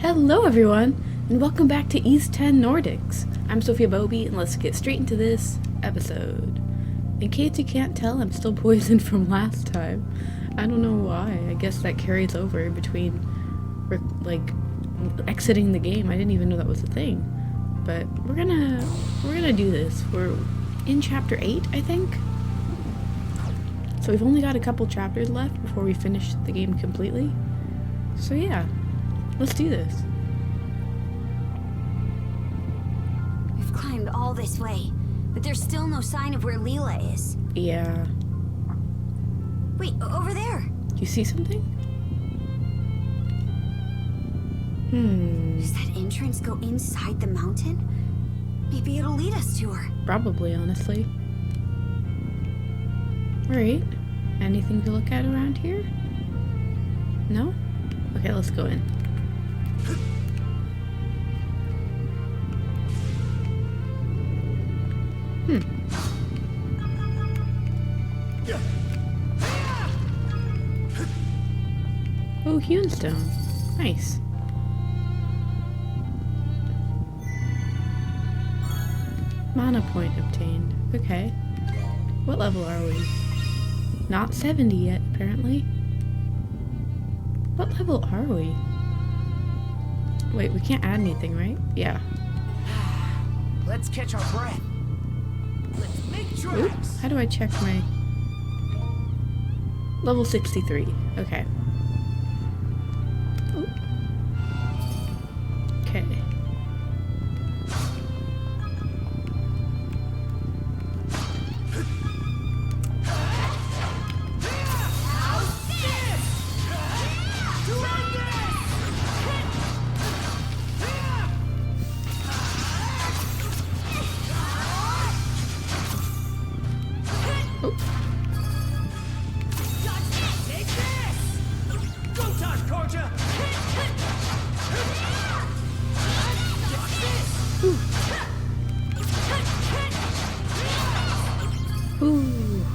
Hello everyone, and welcome back to East 10 Nordics. I'm Sophia Bobby, and let's get straight into this episode. In case you can't tell, I'm still poisoned from last time. I don't know why. I guess that carries over between, exiting the game. I didn't even know that was a thing. But we're gonna do this. We're in chapter 8, I think. So we've only got a couple chapters left before we finish the game completely. So yeah, let's do this. We've climbed all this way, but there's still no sign of where Lila is. Yeah. Wait, over there. Do you see something? Does that entrance go inside the mountain? Maybe it'll lead us to her. Probably, honestly. Alright. Anything to look at around here? No? Okay, let's go in. Oh, hewn stone. Nice. Mana point obtained. Okay. What level are we? Not 70 yet, apparently. What level are we? Wait, we can't add anything, right? Yeah. Let's catch our breath. Let's make tracks. Oops. How do I check my... Level 63. Okay. Oop. Okay. Ooh.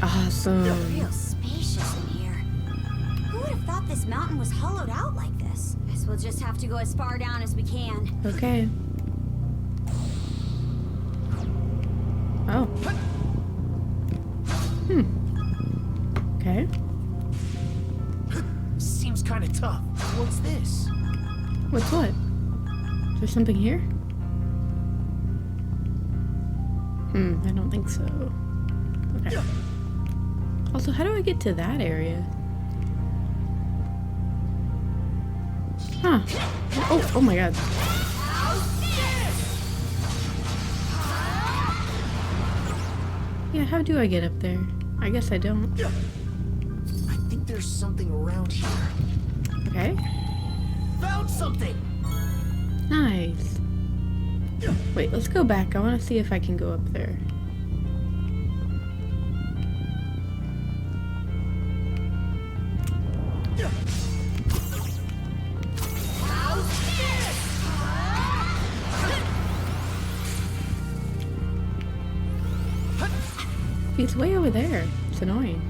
Awesome. Real spacious in here. Who would have thought this mountain was hollowed out like this? Guess we'll just have to go as far down as we can. Okay. Oh. Okay. Seems kind of tough. What's this? What's what? Is there something here? I don't think so. Okay. Also, how do I get to that area? Huh. Oh my god. Yeah, how do I get up there? I guess I don't. I think there's something around here. Okay. Found something! Nice. Wait, let's go back. I want to see if I can go up there. He's way over there. It's annoying.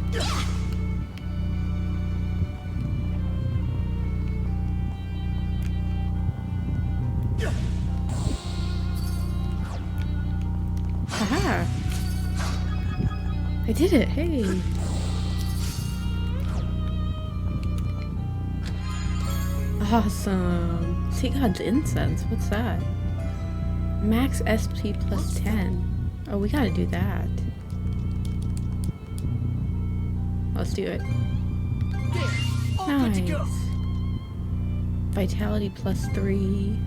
Haha! I did it! Hey! Awesome! Sea God's Incense. What's that? Max SP plus 10. Oh, we gotta do that. Let's do it. Good to go. Nice. Vitality plus 3.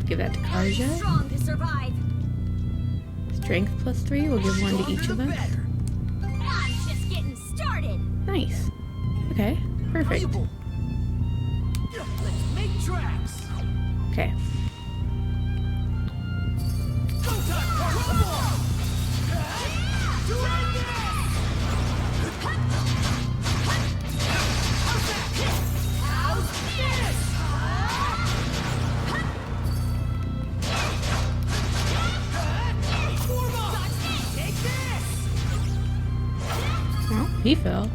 Give that to Karja. Strong to survive. Strength plus 3. We'll give one to each of us. I'm just getting started. Nice. Okay. Perfect. Valuable. Let's make tracks. Okay. Go time, come on! How's this? he fell.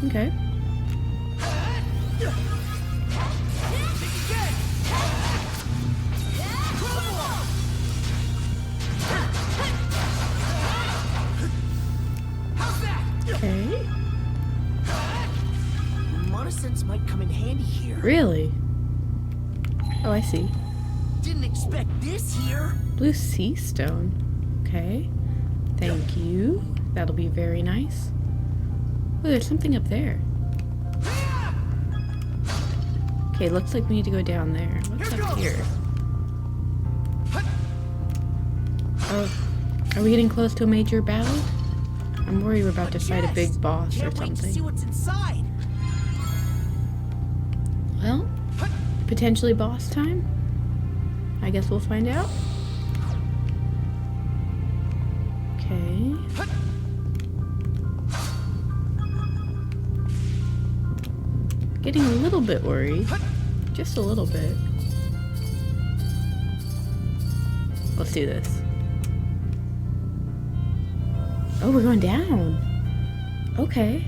Okay. Okay. Monosens might come in handy here. Really? Oh, I see. Didn't expect this here. Blue sea stone. Okay. Thank you. That'll be very nice. Oh, there's something up there. Okay, looks like we need to go down there. What's up here? Oh, are we getting close to a major battle? I'm worried we're about to fight a big boss or Can't wait to see something. what's inside. Well, potentially boss time? I guess we'll find out. Okay. Getting a little bit worried. Just a little bit. Let's do this. Oh, we're going down. Okay.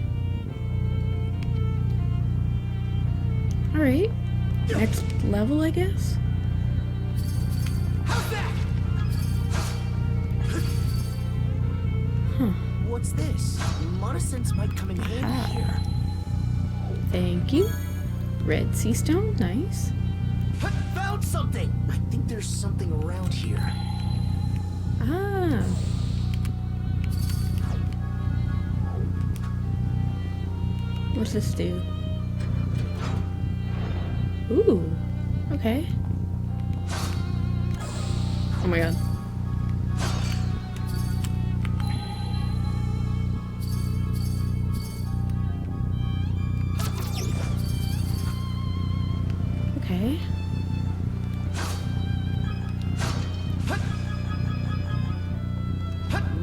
Alright. Next level, I guess? Huh. What's this? Monosens might come in handy here. Thank you. Red sea stone, nice. Found something! I think there's something around here. Ah. What's this do? Ooh. Okay. Oh my god. Okay.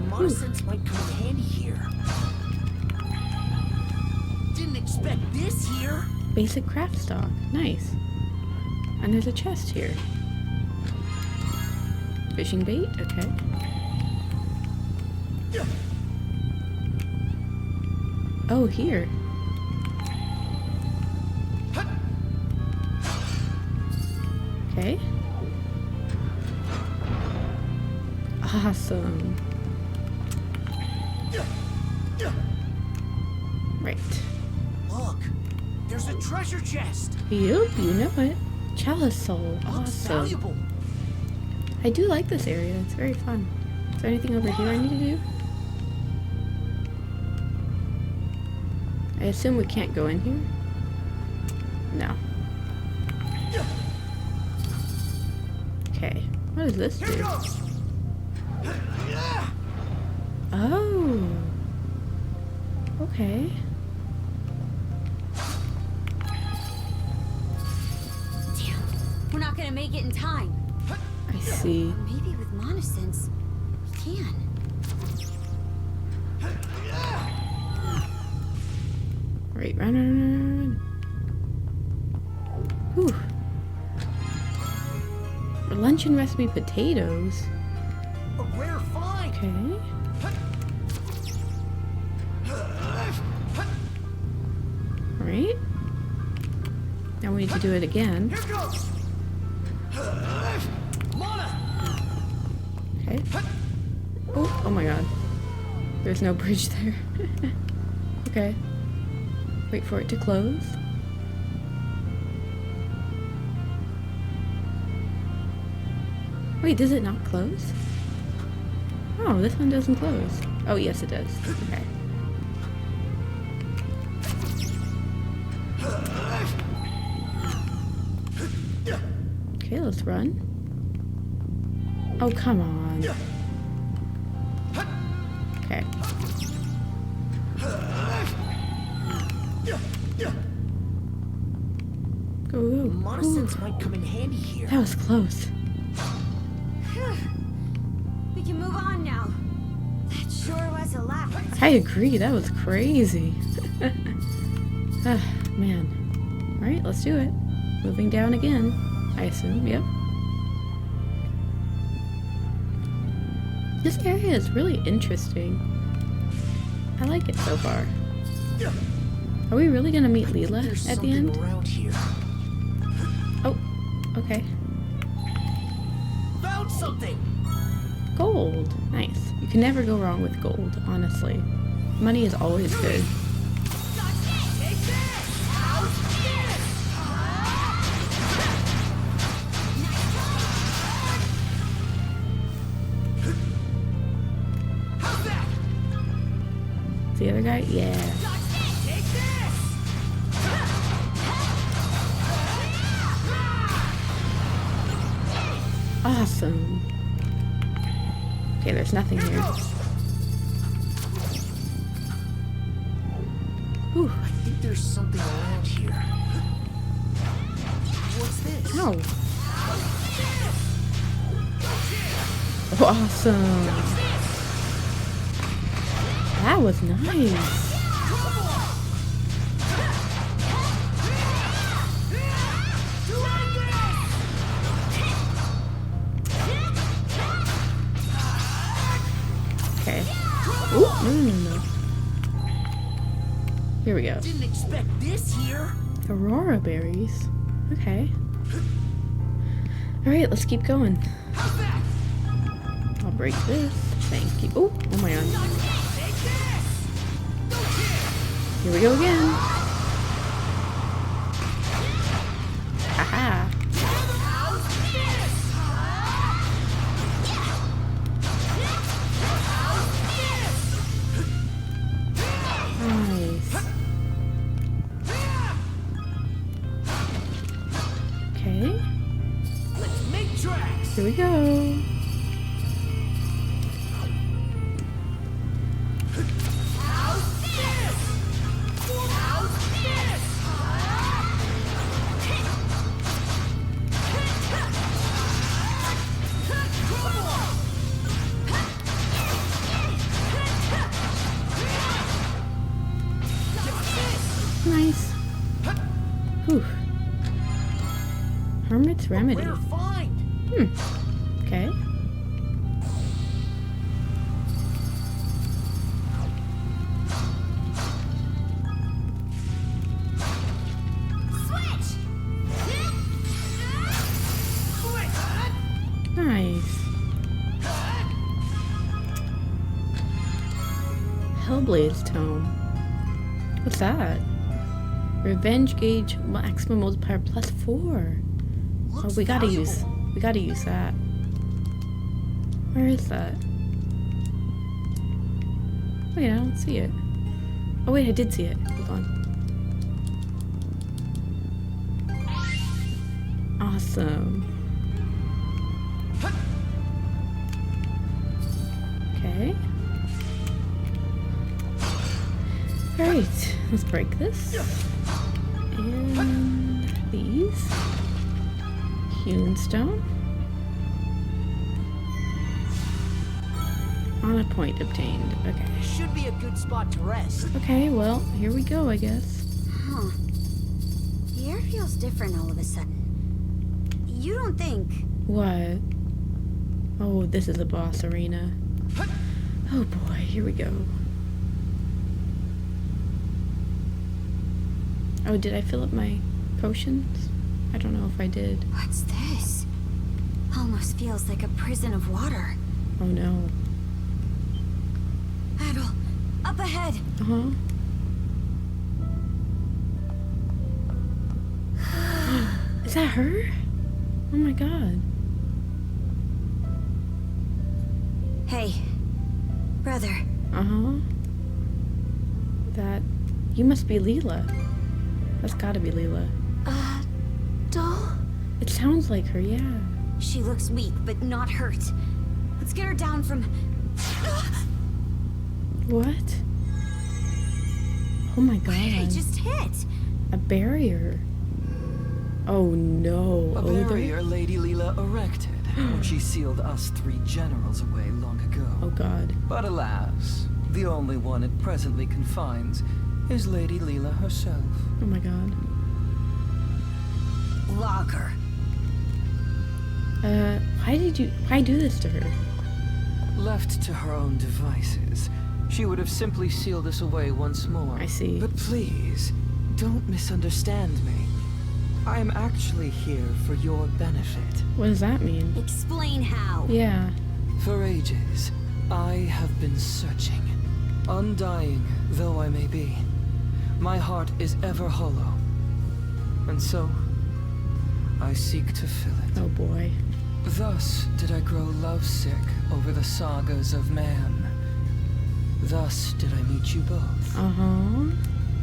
Monosens might come in handy here. Didn't expect this here. Basic craft stock. Nice. And there's a chest here. Fishing bait? Okay. Oh, here. Okay. Awesome. Right. Look, there's a treasure chest. Yep, you know it. Chalice soul. Looks Awesome. valuable. I do like this area. It's very fun. Is there anything over here I need to do? I assume we can't go in here? No. Okay. What does this Here do? goes. Oh. Okay. Damn, we're not gonna make it in time. I see. Maybe with Monosens, we can. Right, run. Whew. For luncheon recipe potatoes. A rare find. Okay. Right. Now we need to do it again. Here goes. Mona. Okay. Oh my god. There's no bridge there. Okay. Wait for it to close. Wait, does it not close? Oh, this one doesn't close. Oh, yes it does. Okay. Okay, let's run. Oh, come on. Okay. Go. Monosens might come in handy here. That was close. We can move on now. That sure was a labyrinth. I agree, that was crazy. Ah, man. Alright, let's do it. Moving down again, I assume, yep. This area is really interesting. I like it so far. Are we really gonna meet Lila There's at the something end? around here. Oh, okay. Found something. Gold. Nice. You can never go wrong with gold, honestly. Money is always good. Take this. How's this? How's that? The other guy? Yeah. Take this. Awesome. Okay, there's nothing here. Whew. I think there's something around here. What's this? Oh. Awesome. That was nice. Okay. Ooh, no. Here we go. Didn't expect this here. Aurora berries. Okay. Alright, let's keep going. I'll break this. Thank you. Oh my god. Here we go again. Haha. Nice. Okay. Let's make tracks. Here we go. Nice. Whew. Hermit's Remedy. Rare find. Okay. Nice. Hellblade's Tome. What's that? Revenge gauge maximum multiplier +4. Oh, we gotta use that. Where is that? Wait, I don't see it. Oh wait, I did see it. Hold on. Awesome. Okay. Alright, let's break this. And these. Hewn stone. On a point obtained. Okay. Should be a good spot to rest. Okay, well, here we go, I guess. Huh. The air feels different all of a sudden. You don't think... What? Oh, this is a boss arena. Oh boy, here we go. Oh, did I fill up my potions? I don't know if I did. What's this? Almost feels like a prison of water. Oh no. Adol, up ahead. Uh-huh. Is that her? Oh my god. Hey, brother. Uh-huh. That... You must be Lila. That's gotta be Lila. Doll? It sounds like her, yeah. She looks weak, but not hurt. Let's get her down from... What? Oh my god. What did I just hit? A barrier. Oh no. A Oh, there- barrier Lady Lila erected when she sealed us 3 generals away long ago. Oh god. But alas, the only one it presently confines is Lady Lila herself. Oh my god. Lock her. Why do this to her? Left to her own devices, she would have simply sealed us away once more. I see. But please, don't misunderstand me. I am actually here for your benefit. What does that mean? Explain how. Yeah. For ages, I have been searching. Undying though I may be, my heart is ever hollow. And so, I seek to fill it. Oh boy. Thus did I grow lovesick over the sagas of man. Thus did I meet you both. Uh-huh.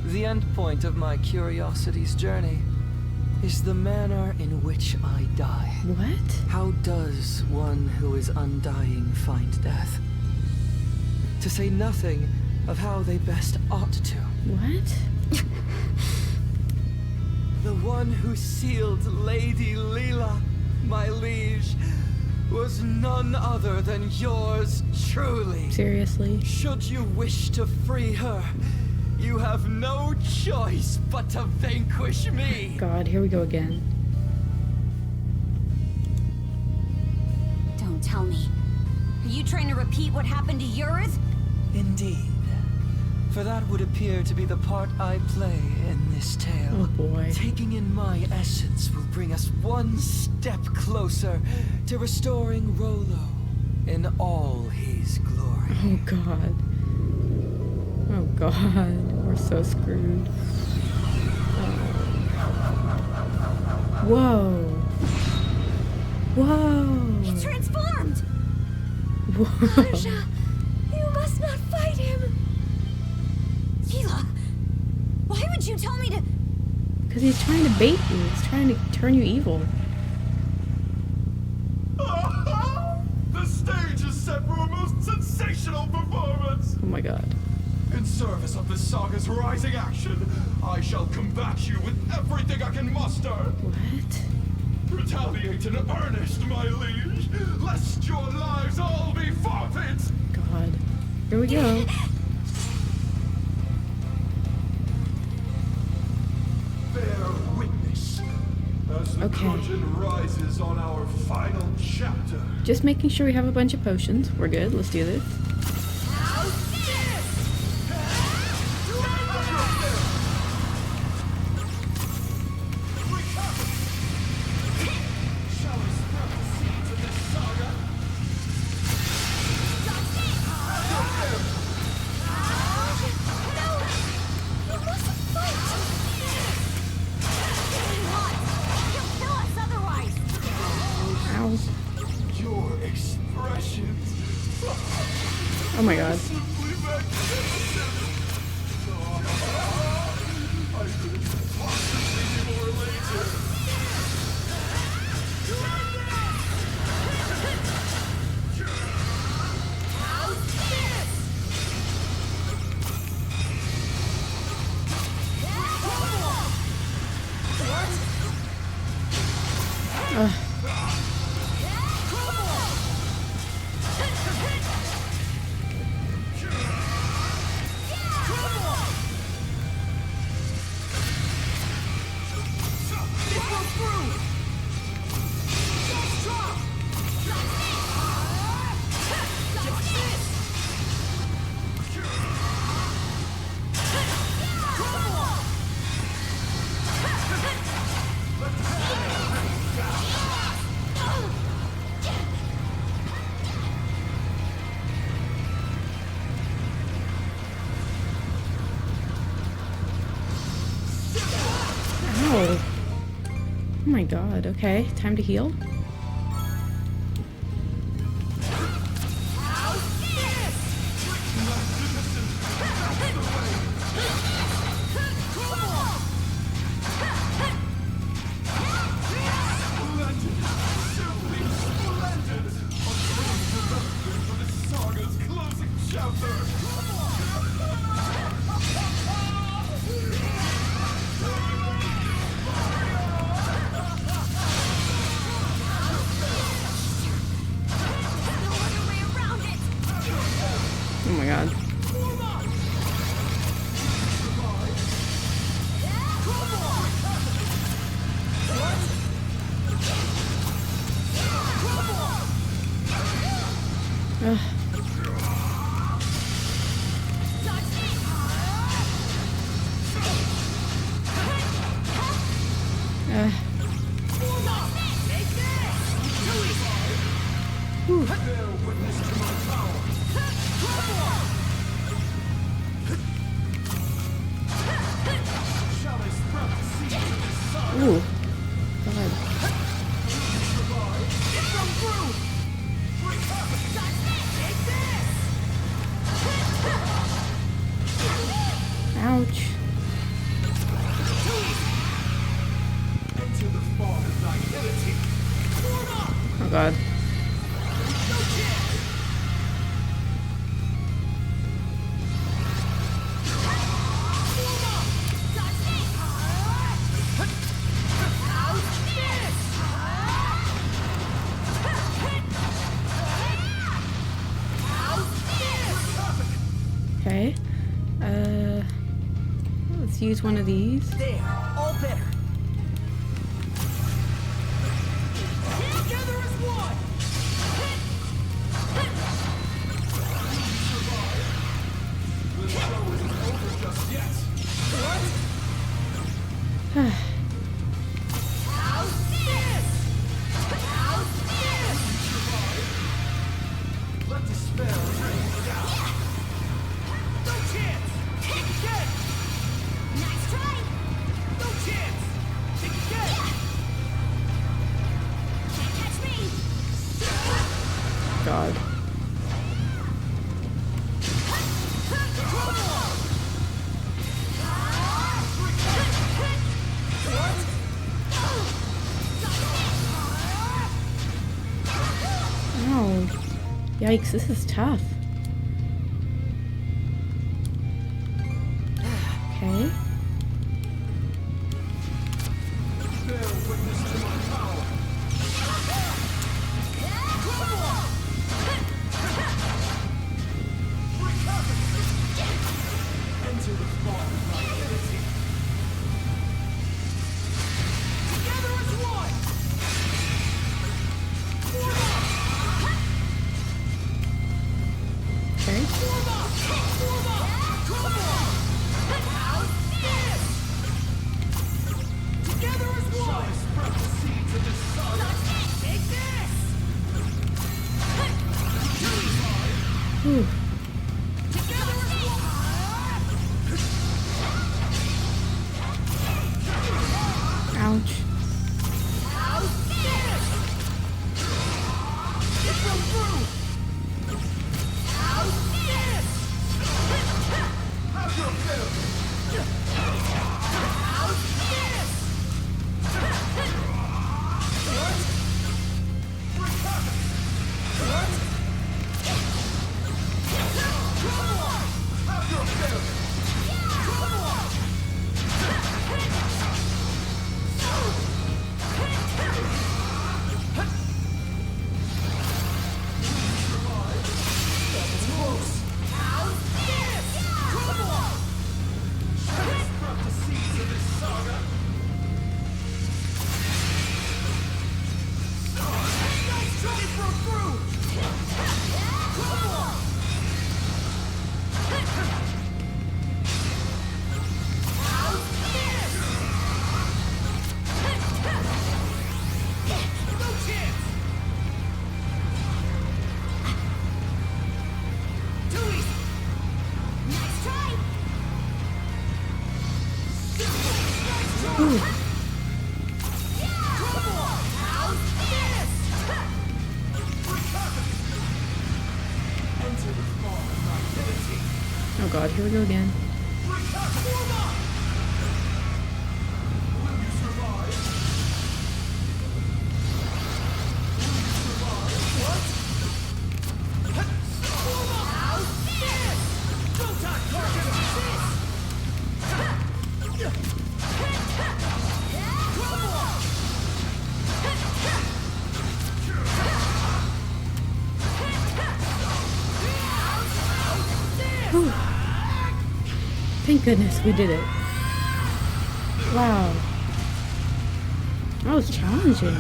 The end point of my curiosity's journey is the manner in which I die. What? How does one who is undying find death? To say nothing of how they best ought to. What? The one who sealed Lady Lila, my liege, was none other than yours truly. Seriously? Should you wish to free her, you have no choice but to vanquish me. God, here we go again. Don't tell me. Are you trying to repeat what happened to yours? Indeed. For that would appear to be the part I play in this tale. Oh boy. Taking in my essence will bring us one step closer to restoring Rolo in all his glory. Oh God. Oh God. We're so screwed. Oh. Whoa. Whoa. He transformed! Whoa. Arsha, you must not fight him! Lila, why would you tell me to... Because he's trying to bait you. He's trying to turn you evil. The stage is set for a most sensational performance! Oh my God. In service of this saga's rising action, I shall combat you with everything I can muster! What? Retaliate in earnest, my liege, lest your lives all be forfeit! God. Here we go. Bear witness as the Okay. curtain rises on our final chapter. Just making sure we have a bunch of potions. We're good. Let's do this. Shall we spread the seeds of this saga? He'll kill us otherwise! Ow. Your expressions Oh my God. simply magnificent. I couldn't possibly be more elated. Ugh. Ow. Oh my God. Okay. Time to heal. Splendid! Simply splendid! A great development for this saga's closing chapter! Whew. Bear witness to my power. Shall I sprout the seeds of this saga? Ooh. God. Survive. Come through! Take this! Ouch. Enter the fog of nihility. Oh god. Okay. Let's use one of these. There, all better. Together as one! The show isn't over just yet. Let despair rain down. No chance! Think again! Nice try. No chance! Think again! Can't catch me. God. Ow. Yikes, this is tough. Okay. Bear witness to my power. Enter the fog of nihility. Together as one! Okay. Form up! Form up! Come on! How's this? Together as Shall I one! sprout the seeds of this saga? Take this! Whew. Together as one! Ouch. How's this? Get them through! How's this? Have your fill. How's this? Have your fill. Sprout the seeds of this saga. Nice try to throw through! How's this? No chance! Too easy! Nice try. Nice try! Ooh. How's this? Enter the fog of nihility. Oh god, here we go again. Form up! Will you survive? Form up! How's this? No time for this! Come on! Whew. Thank goodness we did it. Wow. That was challenging.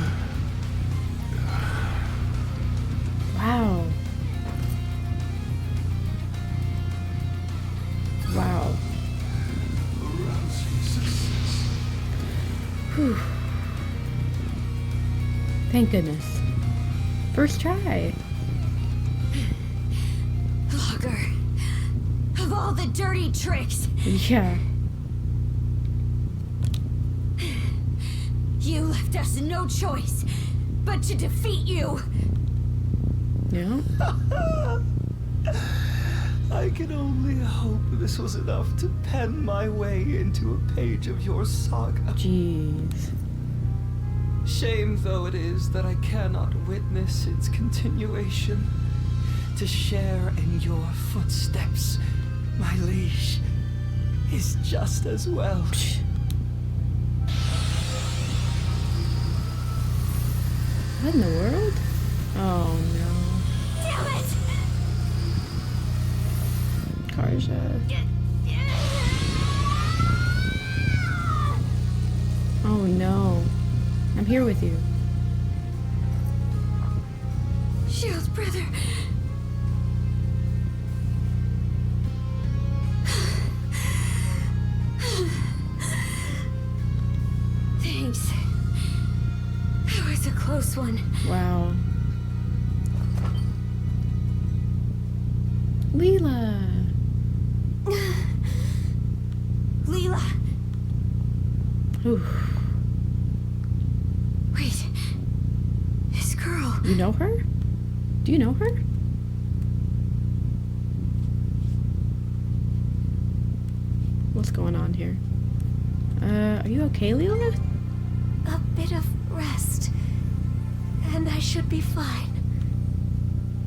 Wow. Wow. Rousing success. Whew. Thank goodness. First try. Logger. Of all the dirty tricks, Yeah. you left us no choice but to defeat you. Yeah. I can only hope this was enough to pen my way into a page of your saga. Jeez. Shame though it is that I cannot witness its continuation. To share in your footsteps, my liege, is just as well. What in the world? Oh no. Damn it! Karja. Oh no. I'm here with you. Shield brother. Thanks. That was a close one. Wow. Lila. Lila. Oof. Wait. This girl. You know her? Do you know her? What's going on here? Are you okay, Lila? A bit of rest. And I should be fine.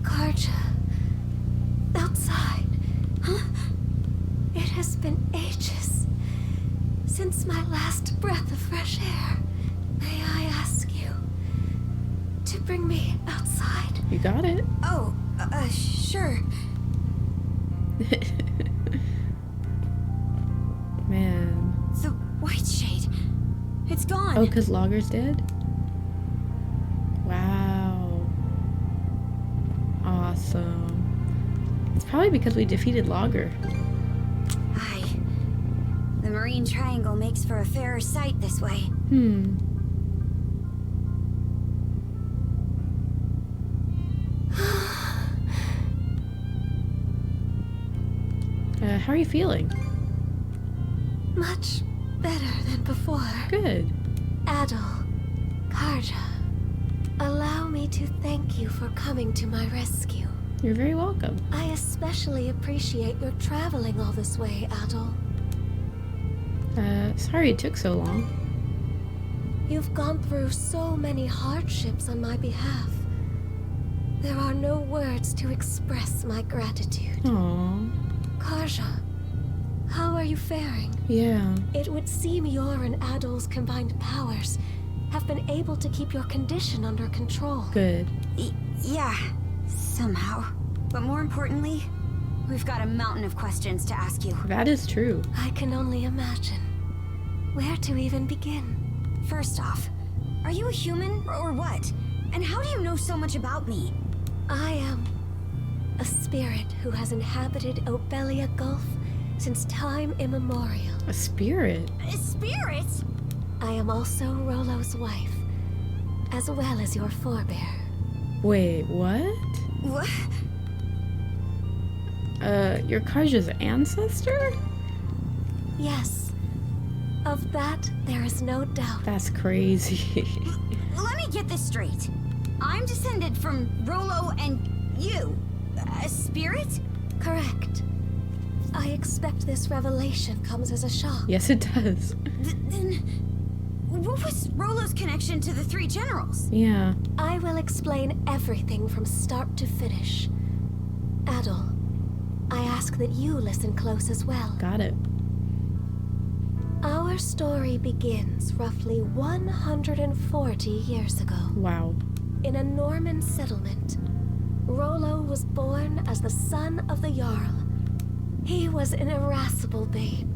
Karja. Outside. Huh? It has been ages. Since my last breath of fresh air. May I ask you to bring me outside? You got it. Oh, sure. Man. The white shade. It's gone. Oh, because Logger's dead? Wow. Awesome. It's probably because we defeated Logger. Aye. The Marine Triangle makes for a fairer sight this way. How are you feeling? Much better than before. Good. Adol, Karja, allow me to thank you for coming to my rescue. You're very welcome. I especially appreciate your traveling all this way, Adol. Sorry it took so long. You've gone through so many hardships on my behalf. There are no words to express my gratitude. Aww. Karja, how are you faring? Yeah. It would seem your and Adol's combined powers have been able to keep your condition under control. Good. Yeah, somehow. But more importantly, we've got a mountain of questions to ask you. That is true. I can only imagine. Where to even begin? First off, are you a human or what? And how do you know so much about me? I am a spirit who has inhabited Obelia Gulf since time immemorial. A spirit? A spirit? I am also Rollo's wife, as well as your forebear. Wait, what? What? You're Karja's ancestor? Yes. Of that, there is no doubt. That's crazy. Let me get this straight. I'm descended from Rollo and you. A spirit? Correct. I expect this revelation comes as a shock. Yes, it does. Then, what was Rollo's connection to the three generals? Yeah. I will explain everything from start to finish. Adol, I ask that you listen close as well. Got it. Our story begins roughly 140 years ago. Wow. In a Norman settlement, Rollo was born as the son of the Jarl. He was an irascible babe,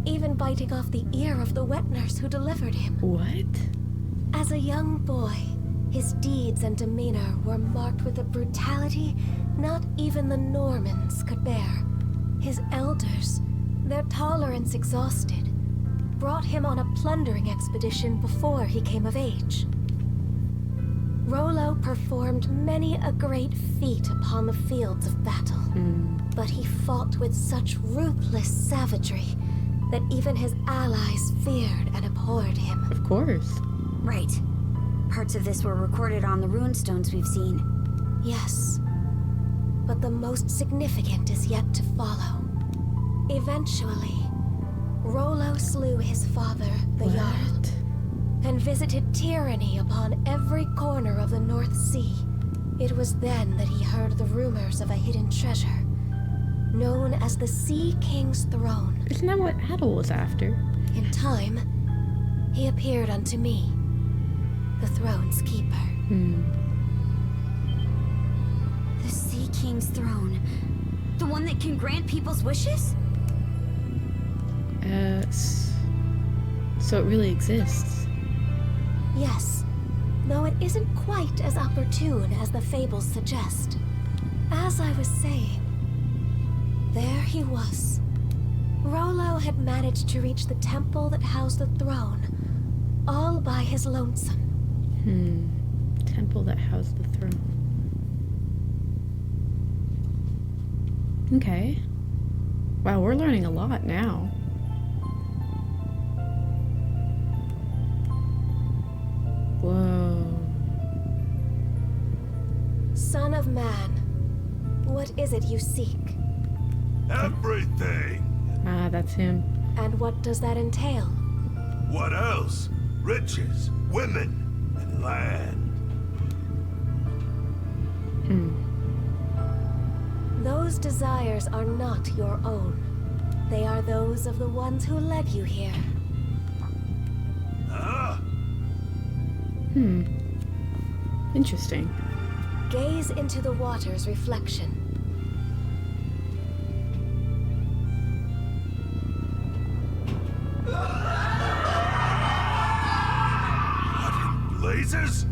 even biting off the ear of the wet nurse who delivered him. What? As a young boy, his deeds and demeanor were marked with a brutality not even the Normans could bear. His elders, their tolerance exhausted, brought him on a plundering expedition before he came of age. Rollo performed many a great feat upon the fields of battle, but he fought with such ruthless savagery that even his allies feared and abhorred him. Of course. Right. Parts of this were recorded on the runestones we've seen. Yes, but the most significant is yet to follow. Eventually, Rollo slew his father, the Jarl, and visited tyranny upon every corner of the North Sea. It was then that he heard the rumors of a hidden treasure, known as the Sea King's Throne. Isn't that what Adel was after? In time, he appeared unto me, the throne's keeper. The Sea King's throne. The one that can grant people's wishes? So it really exists. Yes, though it isn't quite as opportune as the fables suggest. As I was saying, there he was. Rollo had managed to reach the temple that housed the throne, all by his lonesome. Temple that housed the throne. Okay. Wow, we're learning a lot now. Whoa. Son of man, what is it you seek? Everything. Ah, that's him. And what does that entail? What else? Riches, women, and land. Those desires are not your own. They are those of the ones who led you here. Huh? Interesting. Gaze into the water's reflection. What in blazes?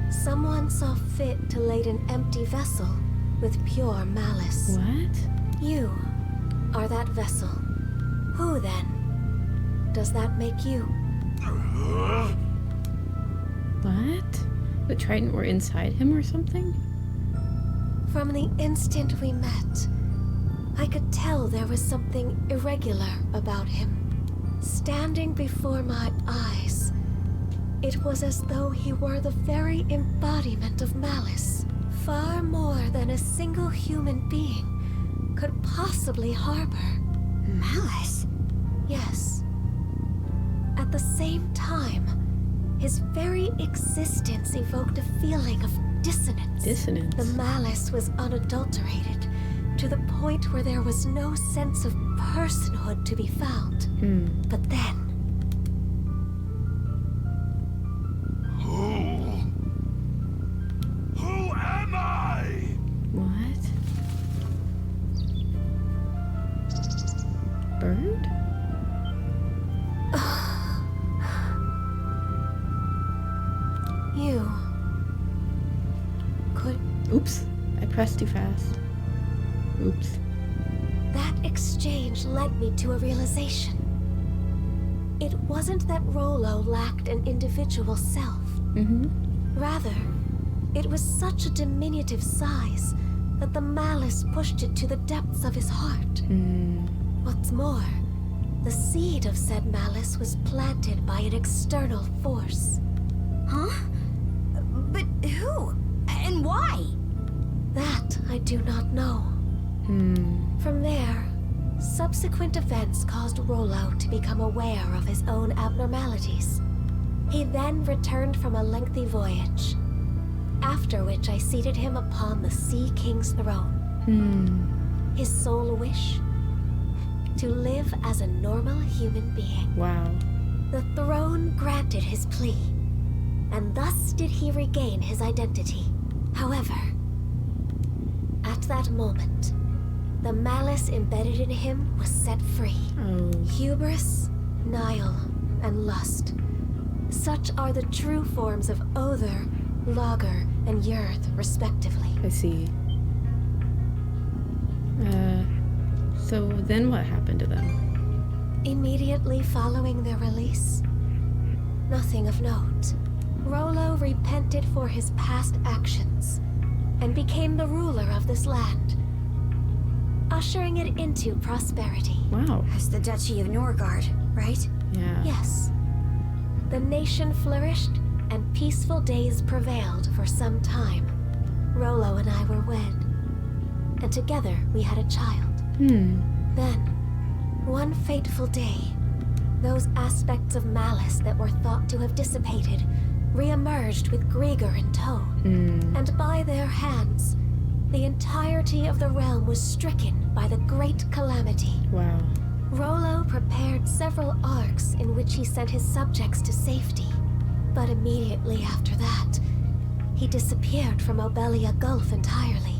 Someone saw fit to lade an empty vessel with pure malice. What? You are that vessel. Who then? Does that make you? What? The Trident were inside him or something? From the instant we met, I could tell there was something irregular about him. Standing before my eyes, it was as though he were the very embodiment of malice. Far more than a single human being could possibly harbor. Malice? Yes. At the same time, his very existence evoked a feeling of dissonance. Dissonance. The malice was unadulterated, to the point where there was no sense of personhood to be found. But then, Who am I? What? Bird? you could... Oops. I pressed too fast. Oops. That exchange led me to a realization. It wasn't that Rollo lacked an individual self. Rather, it was such a diminutive size that the malice pushed it to the depths of his heart. What's more, the seed of said malice was planted by an external force. Huh? But who? And why? That I do not know. From there, subsequent events caused Rollo to become aware of his own abnormalities. He then returned from a lengthy voyage, after which I seated him upon the Sea King's throne. His sole wish? To live as a normal human being. Wow. The throne granted his plea, and thus did he regain his identity. However, at that moment, the malice embedded in him was set free. Oh. Hubris, Nile, and lust. Such are the true forms of Other, Lager, and Yurth, respectively. I see. So then what happened to them? Immediately following their release, nothing of note. Rollo repented for his past actions and became the ruler of this land, ushering it into prosperity. Wow. As the Duchy of Norgard, right? Yeah. Yes. The nation flourished and peaceful days prevailed for some time. Rollo and I were wed, and together we had a child. Then, one fateful day, those aspects of malice that were thought to have dissipated re-emerged with Grieger in tow. And by their hands, the entirety of the realm was stricken by the great calamity. Wow. Rollo prepared several arcs in which he sent his subjects to safety. But immediately after that, he disappeared from Obelia Gulf entirely.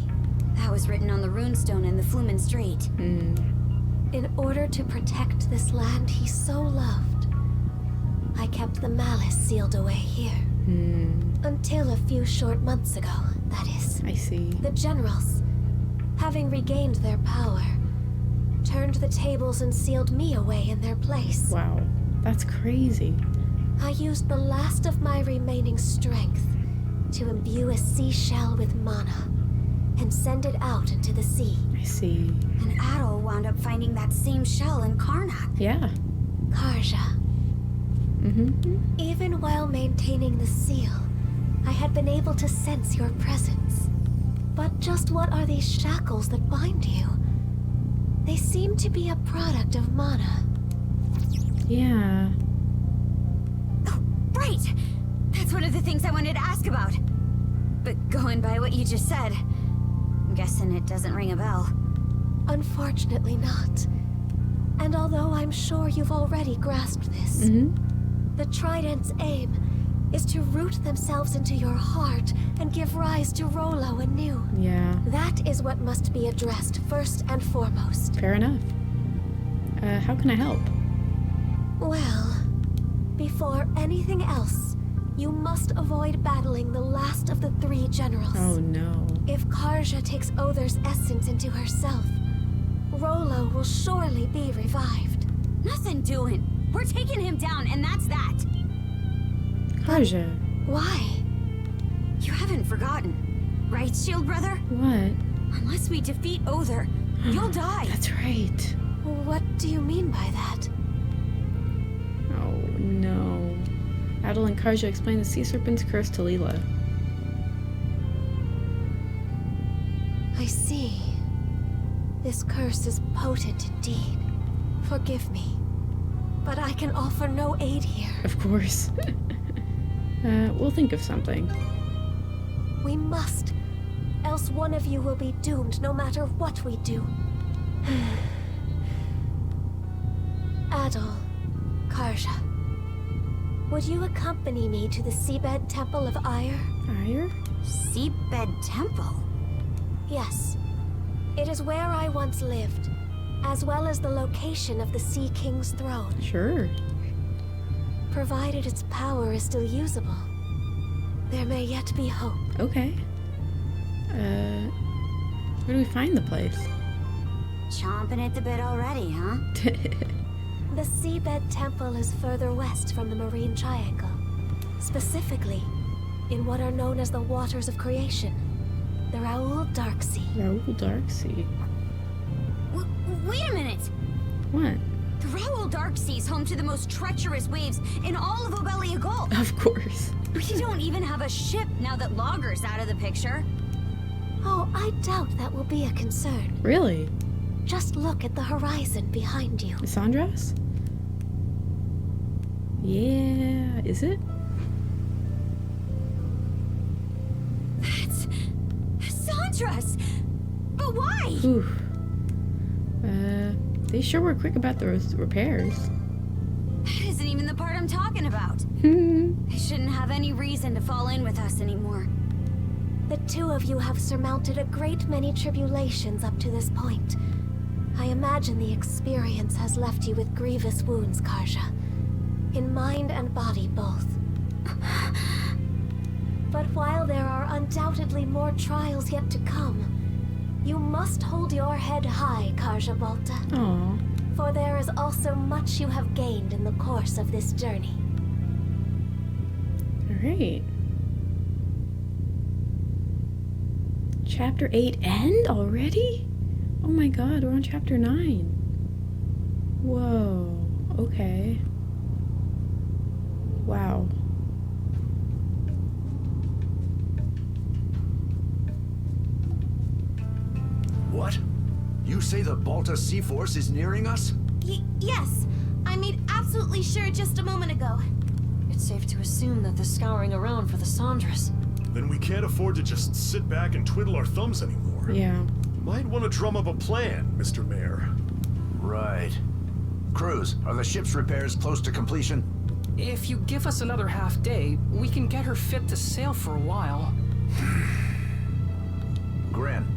That was written on the runestone in the Flumen Strait. In order to protect this land he so loved, I kept the malice sealed away here. Until a few short months ago, that is. I see. The generals, having regained their power, turned the tables and sealed me away in their place. Wow. That's crazy. I used the last of my remaining strength to imbue a seashell with mana and send it out into the sea. I see. And Adol wound up finding that same shell in Karnak. Yeah. Karja. Even while maintaining the seal, I had been able to sense your presence. But just what are these shackles that bind you? They seem to be a product of mana. Yeah. Oh, right! That's one of the things I wanted to ask about. But going by what you just said, I'm guessing it doesn't ring a bell. Unfortunately not. And although I'm sure you've already grasped this, the Trident's aim is to root themselves into your heart and give rise to Rollo anew. Yeah. That is what must be addressed first and foremost. Fair enough. How can I help? Well, before anything else, you must avoid battling the last of the three generals. Oh no. If Karja takes Other's essence into herself, Rollo will surely be revived. Nothing doing. We're taking him down, and that's that. Karja. Why? You haven't forgotten, right, Shield Brother? What? Unless we defeat Other, you'll die. That's right. What do you mean by that? Oh no. Adol and Karja explain the sea serpent's curse to Lila. I see. This curse is potent indeed. Forgive me, but I can offer no aid here. Of course. We'll think of something. We must, else one of you will be doomed no matter what we do. Adol, Karja, would you accompany me to the Seabed Temple of Ire? Ire? Seabed Temple? Yes. It is where I once lived, as well as the location of the Sea King's throne. Sure. Provided its power is still usable, there may yet be hope. Okay. Where do we find the place? Chomping at the bit already, huh? The Seabed Temple is further west from the Marine Triangle, specifically in what are known as the Waters of Creation, the Raoul Darksea. Raoul Darksea. Wait a minute! What? The Raoul Darksea is home to the most treacherous waves in all of Obelia Gulf. Of course. We don't even have a ship now that Logger's out of the picture. Oh, I doubt that will be a concern. Really? Just look at the horizon behind you. Sandras? Yeah, is it? That's Sandra's! But why? Ooh. They sure were quick about those repairs. That isn't even the part I'm talking about. They shouldn't have any reason to fall in with us anymore. The two of you have surmounted a great many tribulations up to this point. I imagine the experience has left you with grievous wounds, Karja. In mind and body both. But while there are undoubtedly more trials yet to come, you must hold your head high, Karja Balta. Aw. For there is also much you have gained in the course of this journey. Alright. Chapter 8 end already? Oh my god, we're on chapter 9. Whoa. Okay. Wow. What? You say the Balta Sea Force is nearing us? Yes. I made absolutely sure just a moment ago. It's safe to assume that they're scouring around for the Sandras. Then we can't afford to just sit back and twiddle our thumbs anymore. Yeah. Might want to drum up a plan, Mr. Mayor. Right. Cruz, are the ship's repairs close to completion? If you give us another half day, we can get her fit to sail for a while. Gren,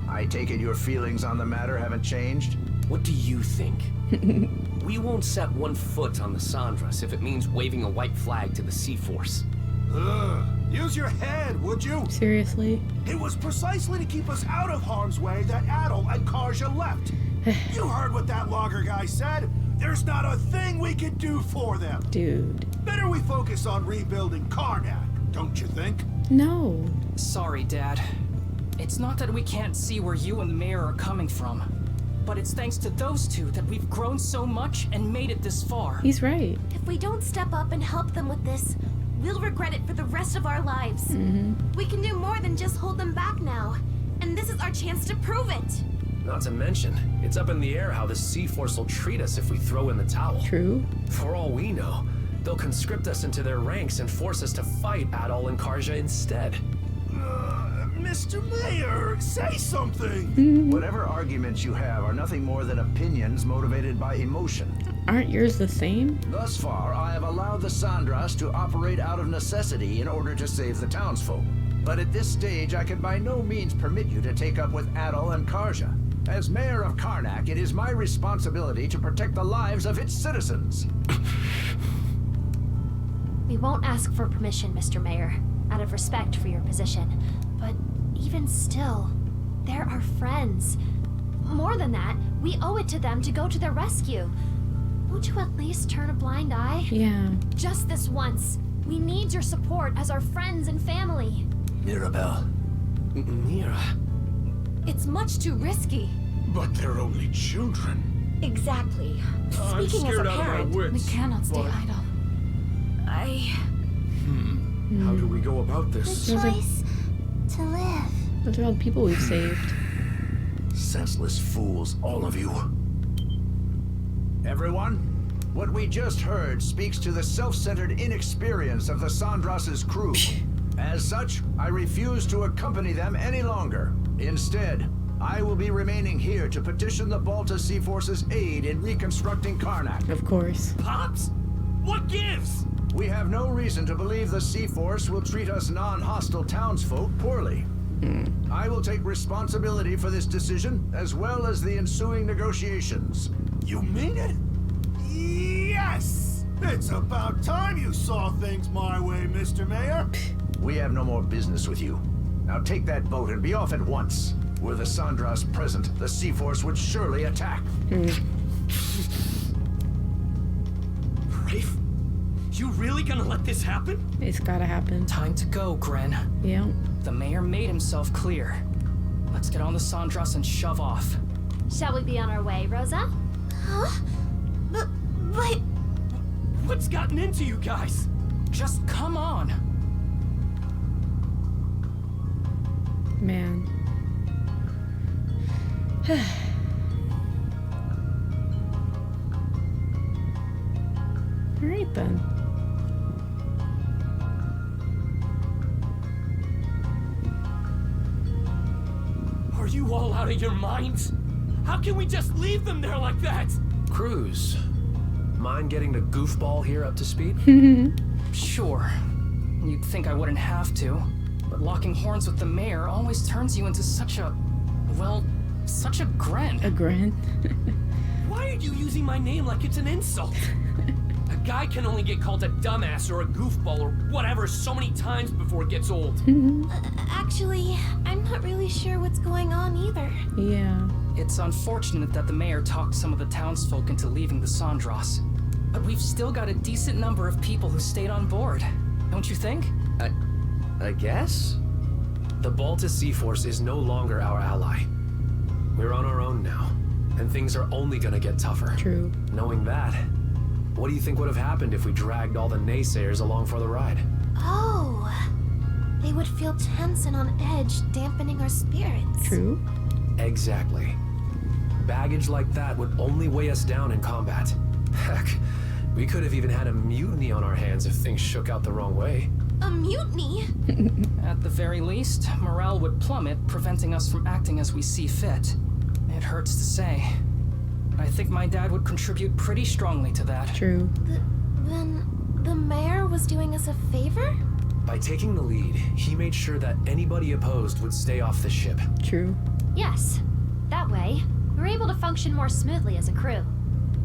I take it your feelings on the matter haven't changed? What do you think? We won't set one foot on the Sandras if it means waving a white flag to the Sea Force. Use your head, would you? Seriously? It was precisely to keep us out of harm's way that Adol and Karja left. You heard what that logger guy said. There's not a thing we could do for them. Dude. Better we focus on rebuilding Karnak, don't you think? No. Sorry, Dad. It's not that we can't see where you and the mayor are coming from, but it's thanks to those two that we've grown so much and made it this far. He's right. If we don't step up and help them with this, we'll regret it for the rest of our lives. We can do more than just hold them back now. And this is our chance to prove it. Not to mention, it's up in the air how the Sea Force will treat us if we throw in the towel. True. For all we know, they'll conscript us into their ranks and force us to fight Adol and Karja instead. Mr. Mayor, say something! Whatever arguments you have are nothing more than opinions motivated by emotion. Aren't yours the same? Thus far, I have allowed the Sandras to operate out of necessity in order to save the townsfolk. But at this stage, I can by no means permit you to take up with Adol and Karja. As mayor of Karnak, it is my responsibility to protect the lives of its citizens. We won't ask for permission, Mr. Mayor, out of respect for your position. But even still, they're our friends. More than that, we owe it to them to go to their rescue. Won't you at least turn a blind eye? Yeah. Just this once. We need your support as our friends and family. Mirabelle. Mira. It's much too risky. But they're only children. Exactly. I'm Speaking as scared a out of my parent, wits. we cannot stay but- idle. How do we go about this? Those are, To live. those are all the people we've saved. Senseless fools, all of you. Everyone, what we just heard speaks to the self-centered inexperience of the Sandras's crew. As such, I refuse to accompany them any longer. Instead, I will be remaining here to petition the Balta Sea Force's aid in reconstructing Karnak. Of course. Pops? What gives? We have no reason to believe the Sea Force will treat us non-hostile townsfolk poorly. I will take responsibility for this decision, as well as the ensuing negotiations. You mean it? Yes! It's about time you saw things my way, Mr. Mayor. We have no more business with you. Now take that boat and be off at once. Were the Sandras present, the Sea Force would surely attack. Rafe? You really gonna let this happen? It's gotta happen. Time to go, Gren. Yeah. The mayor made himself clear. Let's get on the Sandras and shove off. Shall we be on our way, Rosa? Huh? But... What's gotten into you guys? Just come on. Man. Alright then. Are you all out of your minds? How can we just leave them there like that? Cruz, mind getting the goofball here up to speed? Sure. You'd think I wouldn't have to, but locking horns with the mayor always turns you into such a... well, such a Gren. A Gren. Why are you using my name like it's an insult? A guy can only get called a dumbass or a goofball or whatever so many times before it gets old. Actually, I'm not really sure what's going on either. Yeah. It's unfortunate that the mayor talked some of the townsfolk into leaving the Sandras. But we've still got a decent number of people who stayed on board. don't you think? I guess? The Baltus Sea Force is no longer our ally. We're on our own now, and things are only gonna get tougher. True. Knowing that, what do you think would have happened if we dragged all the naysayers along for the ride? Oh, they would feel tense and on edge, dampening our spirits. True. Exactly. Baggage like that would only weigh us down in combat. Heck, we could have even had a mutiny on our hands if things shook out the wrong way. A mutiny? At the very least, morale would plummet, preventing us from acting as we see fit. It hurts to say, but I think my dad would contribute pretty strongly to that. True. Then the mayor was doing us a favor? By taking the lead, he made sure that anybody opposed would stay off the ship. True. Yes. That way, we're able to function more smoothly as a crew.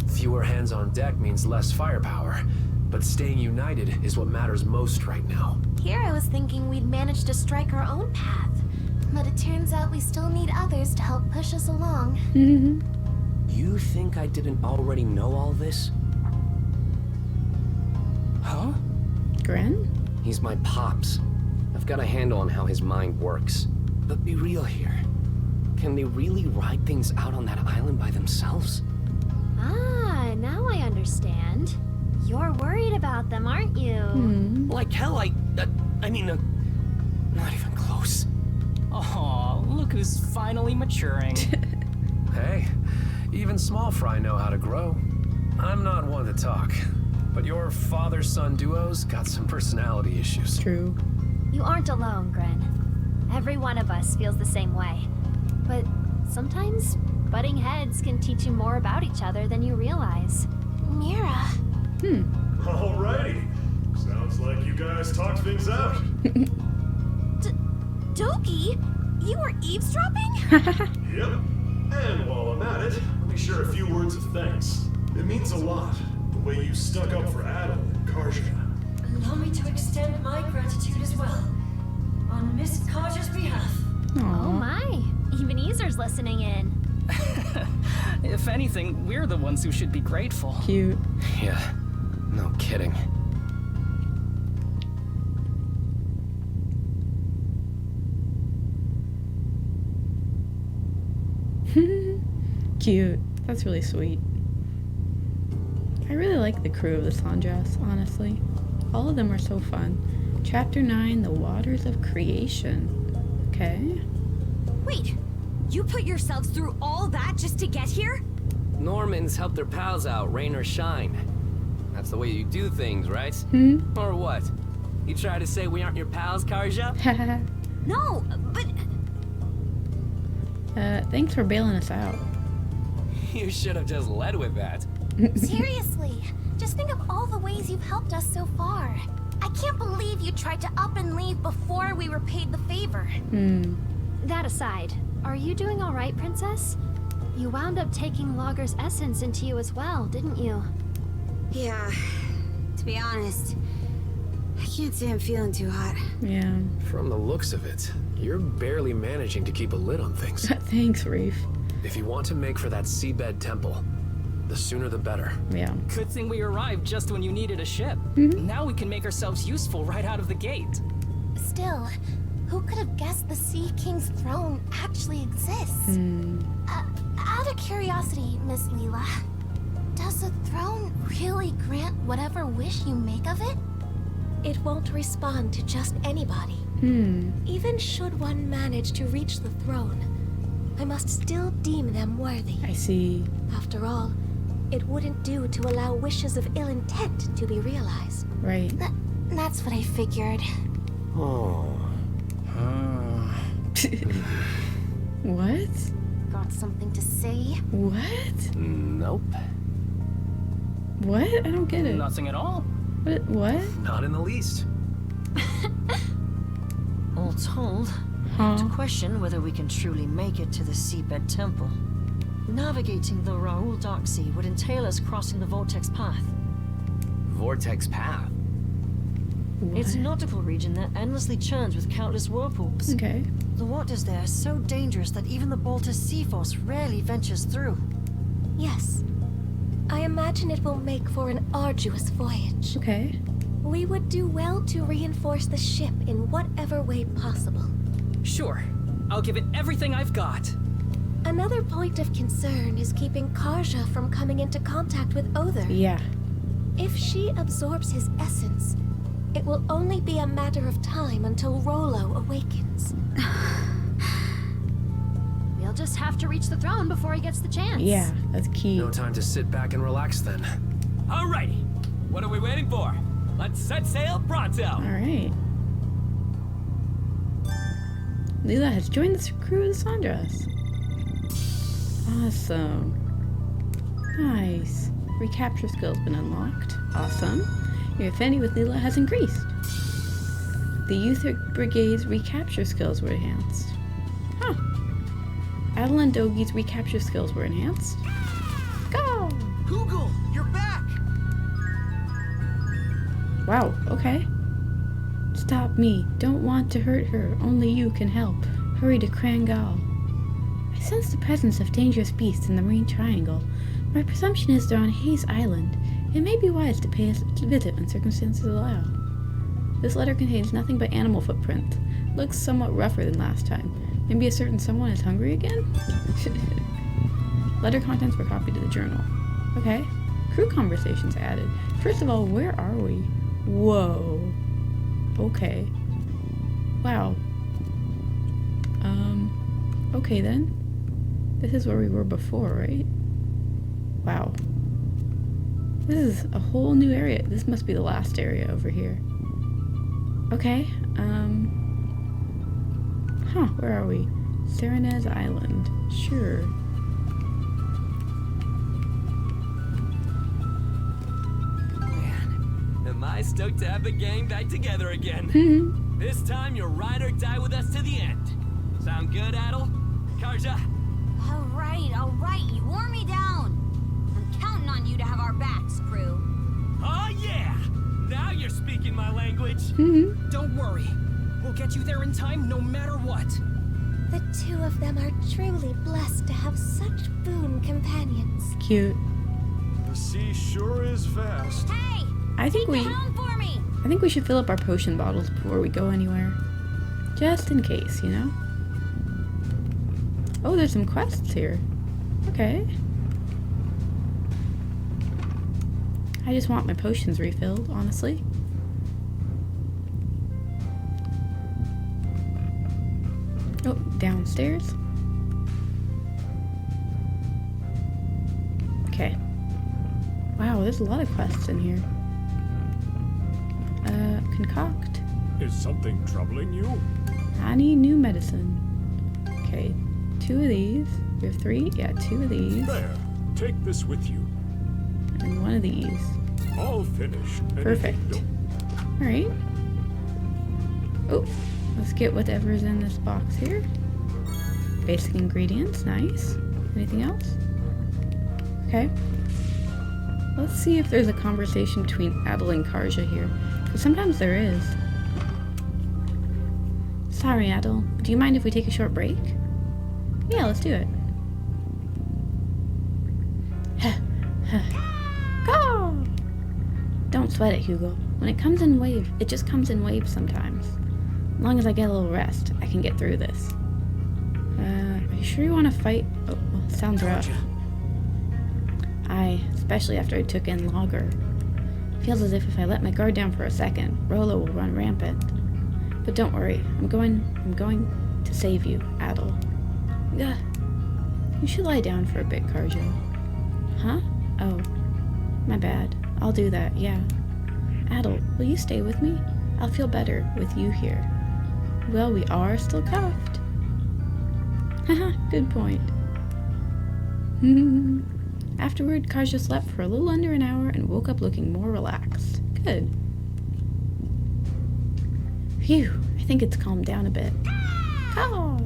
Fewer hands on deck means less firepower, but staying united is what matters most right now. Here I was thinking we'd manage to strike our own path, but it turns out we still need others to help push us along. You think I didn't already know all this? Huh? Gren? He's my pops. I've got a handle on how his mind works. But be real here. Can they really ride things out on that island by themselves? Ah, now I understand. You're worried about them, aren't you? Like hell, not even close. Aw, look who's finally maturing. Hey, even small fry know how to grow. I'm not one to talk, but your father-son duo's got some personality issues. True. You aren't alone, Gren. Every one of us feels the same way. But sometimes butting heads can teach you more about each other than you realize. Mira. Alrighty. Sounds like you guys talked things out. Doki, you were eavesdropping? Yep. And while I'm at it, let me share a few words of thanks. It means a lot, the way you stuck up for Adel and Karja. Allow me to extend my gratitude as well. On Miss Karja's behalf. Oh my, even Ezer's listening in. If anything, we're the ones who should be grateful. Cute. Yeah, no kidding. Cute. That's really sweet. I really like the crew of the Sandras, honestly. All of them are so fun. Chapter 9, The Waters of Creation. Okay. Wait, you put yourselves through all that just to get here? Normans help their pals out, rain or shine. That's the way you do things, right? Or what? You try to say we aren't your pals, Karja? No, but... Thanks for bailing us out. You should have just led with that. Seriously, just think of all the ways you've helped us so far. I can't believe you tried to up and leave before we repaid the favor. That aside, are you doing all right, Princess? You wound up taking Logger's essence into you as well, didn't you? Yeah, to be honest, I can't say I'm feeling too hot. Yeah. From the looks of it, you're barely managing to keep a lid on things. Thanks, Reef. If you want to make for that seabed temple, the sooner the better. Yeah. Good thing we arrived just when you needed a ship. Now we can make ourselves useful right out of the gate. Still, who could have guessed the Sea King's throne actually exists? Out of curiosity, Miss Lila, does the throne really grant whatever wish you make of it? It won't respond to just anybody. Even should one manage to reach the throne, I must still deem them worthy. I see. After all, it wouldn't do to allow wishes of ill intent to be realized. Right. That's what I figured. Oh. What? Got something to say? What? Nope. What? I don't get it. Nothing at all. What? Not in the least. All told, to question whether we can truly make it to the Seabed Temple. Navigating the Raoul Dark Sea would entail us crossing the Vortex Path. Vortex Path? It's a nautical region that endlessly churns with countless whirlpools. Okay. The waters there are so dangerous that even the Baltus Sea Force rarely ventures through. Yes. I imagine it will make for an arduous voyage. Okay. We would do well to reinforce the ship in whatever way possible. Sure. I'll give it everything I've got. Another point of concern is keeping Karja from coming into contact with Other. Yeah. If she absorbs his essence, it will only be a matter of time until Rollo awakens. We'll just have to reach the throne before he gets the chance. Yeah, that's key. No time to sit back and relax then. Alrighty. What are we waiting for? Let's set sail pronto. All right. Lila has joined the crew of the Sandras. Awesome. Nice. Recapture skill's been unlocked. Awesome. Your affinity with Lila has increased. The Youth Brigade's recapture skills were enhanced. Huh. Adel and Dogi's recapture skills were enhanced. Go! Google, you're back! Wow, okay. Stop me. Don't want to hurt her. Only you can help. Hurry to Krangal. I sense the presence of dangerous beasts in the Marine Triangle. My presumption is they're on Hayes Island. It may be wise to pay us a visit when circumstances allow. This letter contains nothing but animal footprints. Looks somewhat rougher than last time. Maybe a certain someone is hungry again? Letter contents were copied to the journal. Okay. Crew conversations added. First of all, where are we? Whoa. Okay. Wow. Okay then. This is where we were before, right? Wow. This is a whole new area. This must be the last area over here. Okay, huh, where are we? Serenez Island. Sure. Man, am I stoked to have the gang back together again. This time you'll ride or die with us to the end. Sound good, Adel? Karja? All right, you wore me down. I'm counting on you to have our backs, crew. Oh yeah! Now you're speaking my language. Don't worry. We'll get you there in time no matter what. The two of them are truly blessed to have such boon companions. Cute. The sea sure is fast. Hey! I think we should fill up our potion bottles before we go anywhere. Just in case, you know? Oh, there's some quests here. Okay. I just want my potions refilled, honestly. Oh, downstairs. Okay. Wow, there's a lot of quests in here. Concoct. Is something troubling you? I need new medicine. Okay, 2 of these. We have 3? Yeah, 2 of these. There, take this with you. And 1 of these. All finished. Perfect. Alright. Oh, let's get whatever's in this box here. Basic ingredients, nice. Anything else? Okay. Let's see if there's a conversation between Adel and Karja here. Because sometimes there is. Sorry, Adel. Do you mind if we take a short break? Yeah, let's do it. Go! Don't sweat it, Hugo. When it comes in waves, it just comes in waves sometimes. As long as I get a little rest, I can get through this. Are you sure you want to fight? Oh, sounds rough. Aye, especially after I took in Logger. Feels as if I let my guard down for a second, Rollo will run rampant. But don't worry, I'm going to save you, Adel. Ugh. You should lie down for a bit, Karja. Huh? Oh, my bad. I'll do that, yeah. Adel, will you stay with me? I'll feel better with you here. Well, we are still cuffed. Haha, good point. Afterward, Karja slept for a little under an hour and woke up looking more relaxed. Good. Phew, I think it's calmed down a bit. Oh!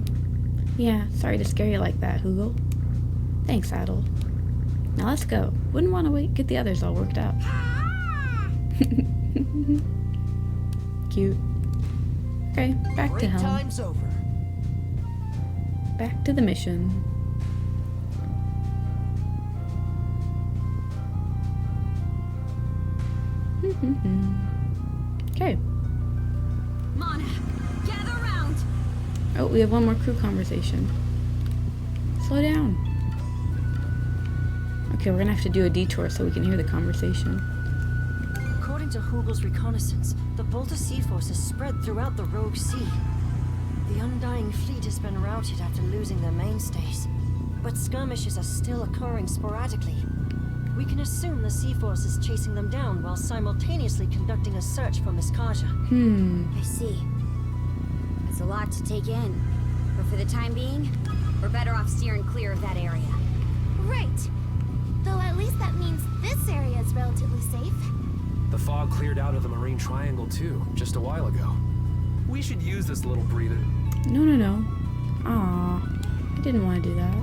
Yeah, sorry to scare you like that, Hugo. Thanks, Adel. Now let's go. Wouldn't want to wait, get the others all worked out. Cute. Okay, back to helm. Time's over. Back to the mission. we have one more crew conversation. Slow down. Okay, we're gonna have to do a detour so we can hear the conversation. According to Hugel's reconnaissance, the Bolter Sea Force is spread throughout the Rogue Sea. The Undying Fleet has been routed after losing their mainstays, but skirmishes are still occurring sporadically. We can assume the Sea Force is chasing them down while simultaneously conducting a search for Miss Kaja. I see. It's a lot to take in. But for the time being, we're better off steering clear of that area. Right. Though at least that means this area is relatively safe. The fog cleared out of the Marine Triangle too, just a while ago. We should use this little breather. No. Aw, I didn't want to do that.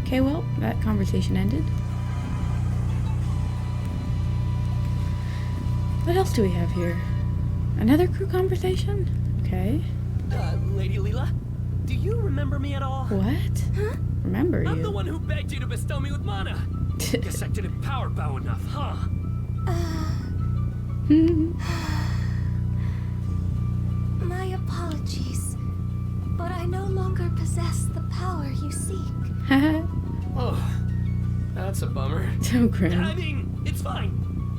Okay, well, that conversation ended. What else do we have here? Another crew conversation? Okay. Lady Lila, do you remember me at all? What? Huh? Remember you? I'm the one who begged you to bestow me with mana. Guess I didn't power bow enough, huh? My apologies, but I no longer possess the power you seek. Oh, that's a bummer. So grim. I mean, it's fine.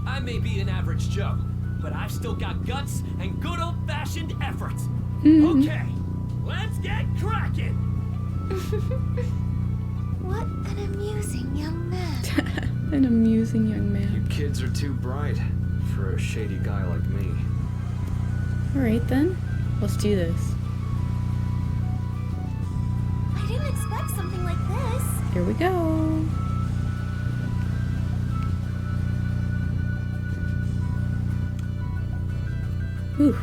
I may be an average Joe, but I've still got guts and good old-fashioned effort. Okay, let's get cracking. What an amusing young man. An amusing young man. You kids are too bright for a shady guy like me. Alright then, let's do this. I didn't expect something like this. Here we go. Whew.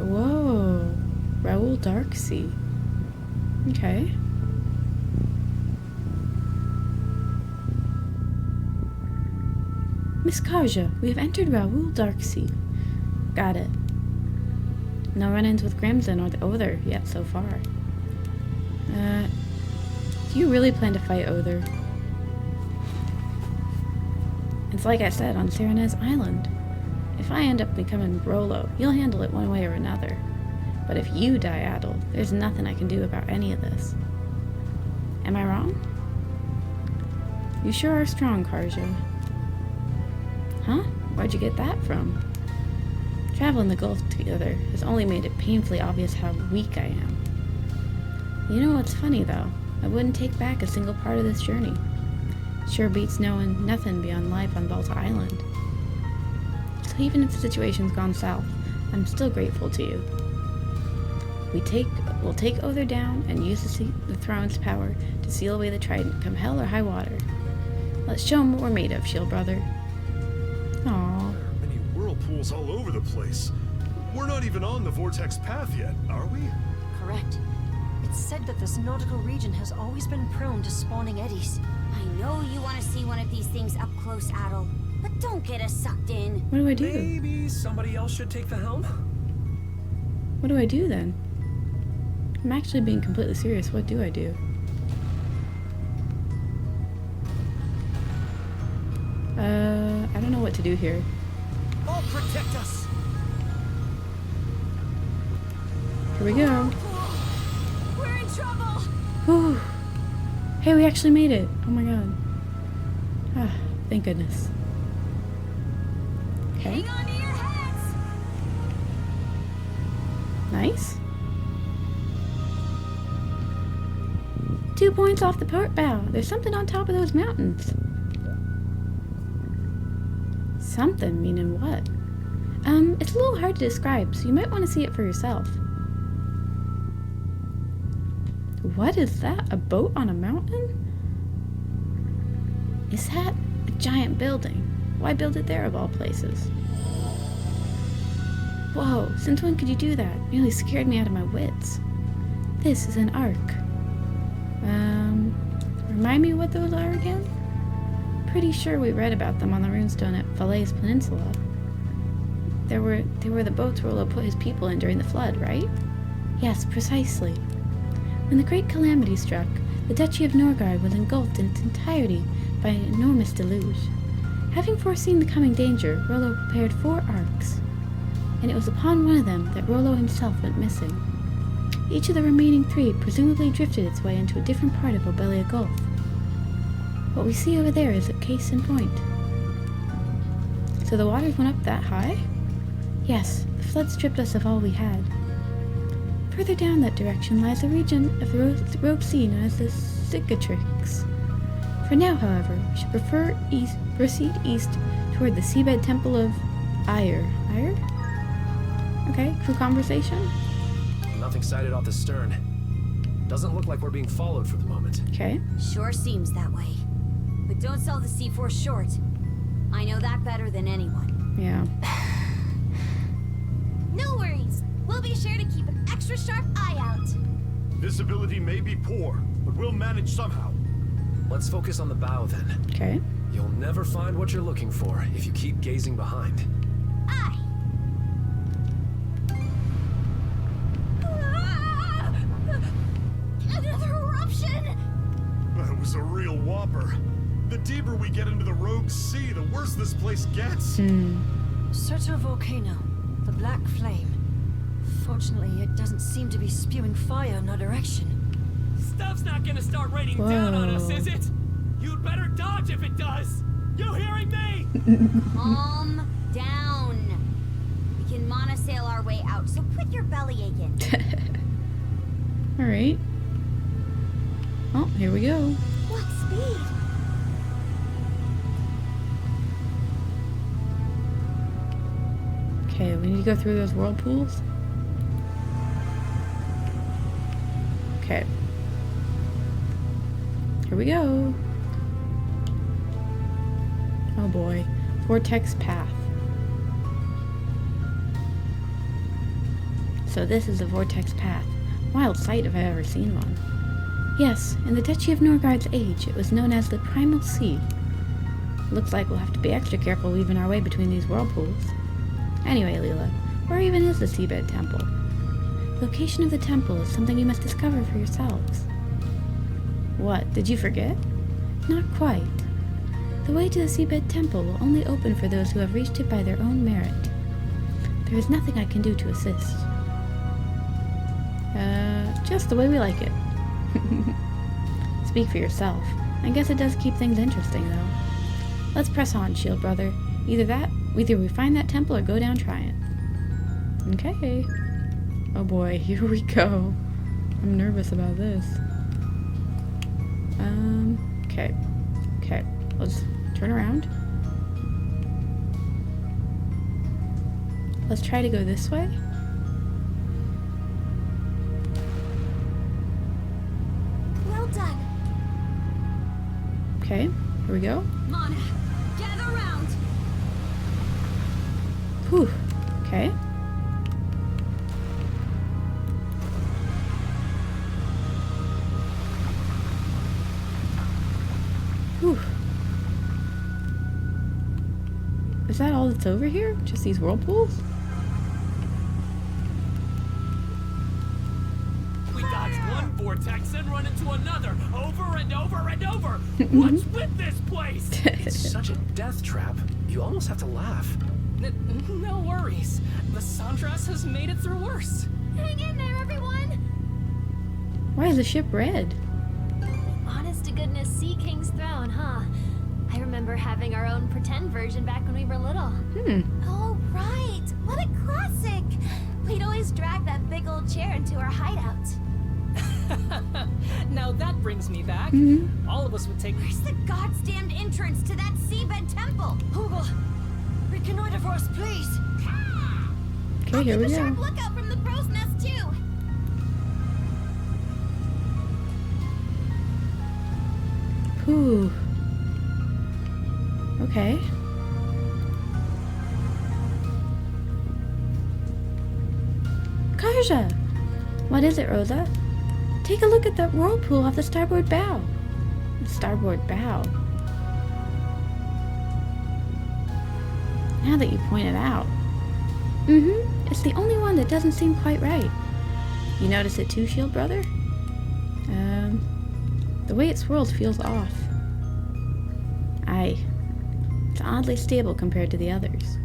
Whoa. Raoul Darksea. Okay. Miss Kaja, we have entered Raoul Darksea. Got it. No run-ins with Grimson or the Other yet so far. Do you really plan to fight Other? It's like I said on Serenez Island. If I end up becoming Rolo, you'll handle it one way or another. But if you die, Adel, there's nothing I can do about any of this. Am I wrong? You sure are strong, Karja. Huh? Where'd you get that from? Traveling the Gulf together has only made it painfully obvious how weak I am. You know what's funny, though? I wouldn't take back a single part of this journey. Sure beats knowing nothing beyond life on Balta Island. So even if the situation's gone south, I'm still grateful to you. We'll take Other down and use the throne's power to seal away the Trident, come hell or high water. Let's show 'em what we're made of, Shield Brother. Aww. There are many whirlpools all over the place. We're not even on the Vortex path yet, are we? Correct. It's said that this nautical region has always been prone to spawning eddies. I know you want to see one of these things up close, Adel, but don't get us sucked in. What do I do? Maybe somebody else should take the helm? What do I do then? I'm actually being completely serious. What do I do? I don't know what to do here. I'll protect us. Here we go. We're in trouble. Whew. Hey, we actually made it. Oh my god. Ah, thank goodness. Okay. Hang on to your heads. Nice. 2 points off the port bow. There's something on top of those mountains. Something meaning what? It's a little hard to describe, so you might want to see it for yourself. What is that? A boat on a mountain? Is that a giant building? Why build it there of all places? Whoa, since when could you do that? Nearly scared me out of my wits. This is an ark. Remind me what those are again? Pretty sure we read about them on the runestone at Falaise Peninsula. They were the boats Rollo put his people in during the flood, right? Yes, precisely. When the Great Calamity struck, the Duchy of Norgard was engulfed in its entirety by an enormous deluge. Having foreseen the coming danger, Rollo prepared 4 arcs, and it was upon one of them that Rollo himself went missing. Each of the remaining 3 presumably drifted its way into a different part of Obelia Gulf. What we see over there is a case in point. So the waters went up that high? Yes, the flood stripped us of all we had. Further down that direction lies a region of the Rogue Sea known as the Cicatrix. For now, however, we should proceed east toward the seabed temple of Ire. Ire? Okay, crew conversation? Nothing sighted off the stern. Doesn't look like we're being followed for the moment. Okay. Sure seems that way. But don't sell the C4 short. I know that better than anyone. Yeah. No worries. We'll be sure to keep an extra sharp eye out. Visibility may be poor, but we'll manage somehow. Let's focus on the bow then. Okay. You'll never find what you're looking for if you keep gazing behind. Aye. Another eruption! That was a real whopper. The deeper we get into the Rogue Sea, the worse this place gets. Stratovolcano, the black flame. Fortunately, it doesn't seem to be spewing fire in our direction. Stuff's not gonna start raining down on us, is it? You'd better dodge if it does. You hearing me? Calm down. We can monosail our way out, so quit your belly aching. Alright. Oh, here we go. What speed? Okay, we need to go through those whirlpools. Okay. Here we go. Oh boy. Vortex path. So this is the vortex path. Wild sight if I've ever seen one. Yes, in the Duchy of Norgard's age, it was known as the Primal Sea. Looks like we'll have to be extra careful weaving our way between these whirlpools. Anyway, Lila, where even is the Seabed Temple? The location of the temple is something you must discover for yourselves. What, did you forget? Not quite. The way to the Seabed Temple will only open for those who have reached it by their own merit. There is nothing I can do to assist. Just the way we like it. Speak for yourself. I guess it does keep things interesting, though. Let's press on, Shield Brother. Either we find that temple or go down trying. Okay. Oh boy, here we go. I'm nervous about this. Okay. Okay, let's turn around. Let's try to go this way. Well done. Okay, here we go. Mana, gather round. Whew. Okay. Whew. Is that all that's over here? Just these whirlpools? We dodge one vortex and run into another, over and over and over. What's with this place? It's such a death trap. You almost have to laugh. No worries. The Sandras has made it through worse. Hang in there, everyone! Why is the ship red? Honest to goodness Sea King's throne, huh? I remember having our own pretend version back when we were little. Oh, right. What a classic. We'd always drag that big old chair into our hideout. Now that brings me back. All of us would take... Where's the goddamned entrance to that seabed temple? Hoogle, reconnoiter for us, please. Okay, here we Keep a sharp go. lookout from the crow's nest, too. Whew. Okay. Karja! What is it, Rosa? Take a look at that whirlpool off the starboard bow. The starboard bow. Now that you point it out. It's the only one that doesn't seem quite right. You notice it too, Shield Brother? The way it swirls feels off. Aye. It's oddly stable compared to the others.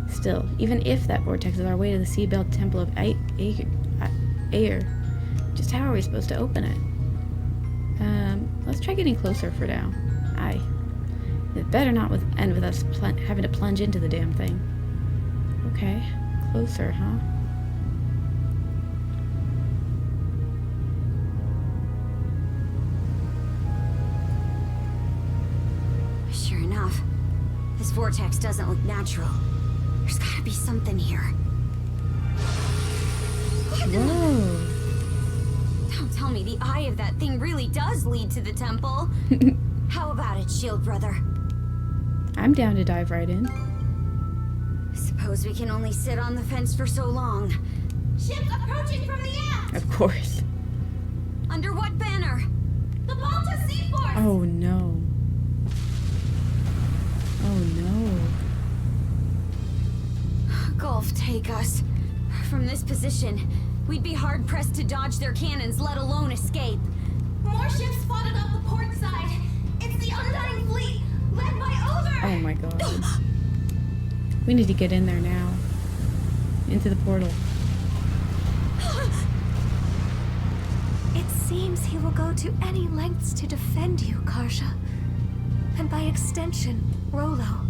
Still, even if that vortex is our way to the Seabed Temple of Ayer, just how are we supposed to open it? Let's try getting closer for now. Aye. It better not end with us having to plunge into the damn thing. Okay. Closer, huh? Sure enough, this vortex doesn't look natural. There's gotta be something here. Whoa. Don't tell me the eye of that thing really does lead to the temple. How about it, Shield Brother? I'm down to dive right in. Suppose we can only sit on the fence for so long. Ships approaching from the aft! Of course. Under what banner? The Balta Sea Force! Oh no. Oh no. Gulf take us. From this position, we'd be hard-pressed to dodge their cannons, let alone escape. More ships spotted up the port side. It's the Undying Fleet, led by Over! Oh my god. We need to get in there now. Into the portal. It seems he will go to any lengths to defend you, Karja. And by extension, Rolo.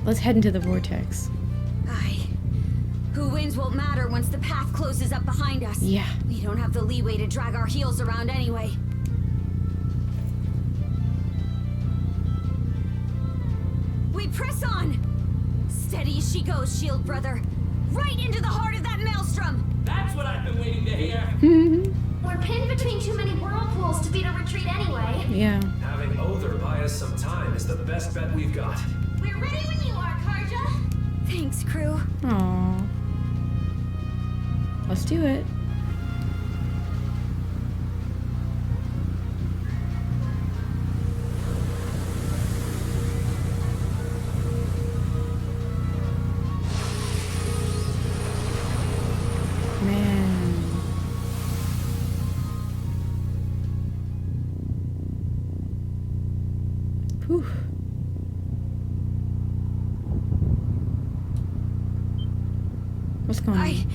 Let's head into the vortex. Aye. Who wins won't matter once the path closes up behind us. Yeah. We don't have the leeway to drag our heels around anyway. We press on! Steady as she goes, Shield Brother. Right into the heart of that maelstrom! That's what I've been waiting to hear. We're pinned between too many whirlpools to beat a retreat anyway. Yeah. Having Other buy us some time is the best bet we've got. We're ready when you are, Karja. Thanks, crew. Aww. Let's do it. Man. Whew. What's going on? I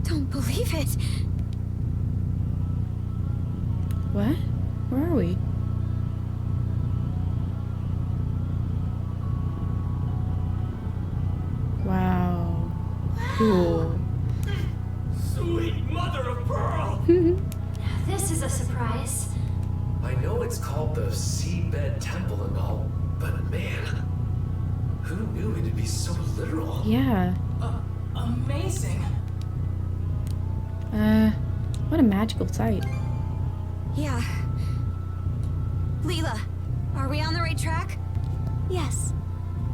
don't believe it. What? Where are we? Wow. Cool. Sweet mother of pearl! This is a surprise. I know it's called the Seabed Temple and all, but man, who knew it'd be so literal? Yeah. Amazing. What a magical sight. Yeah. Lila, are we on the right track? Yes.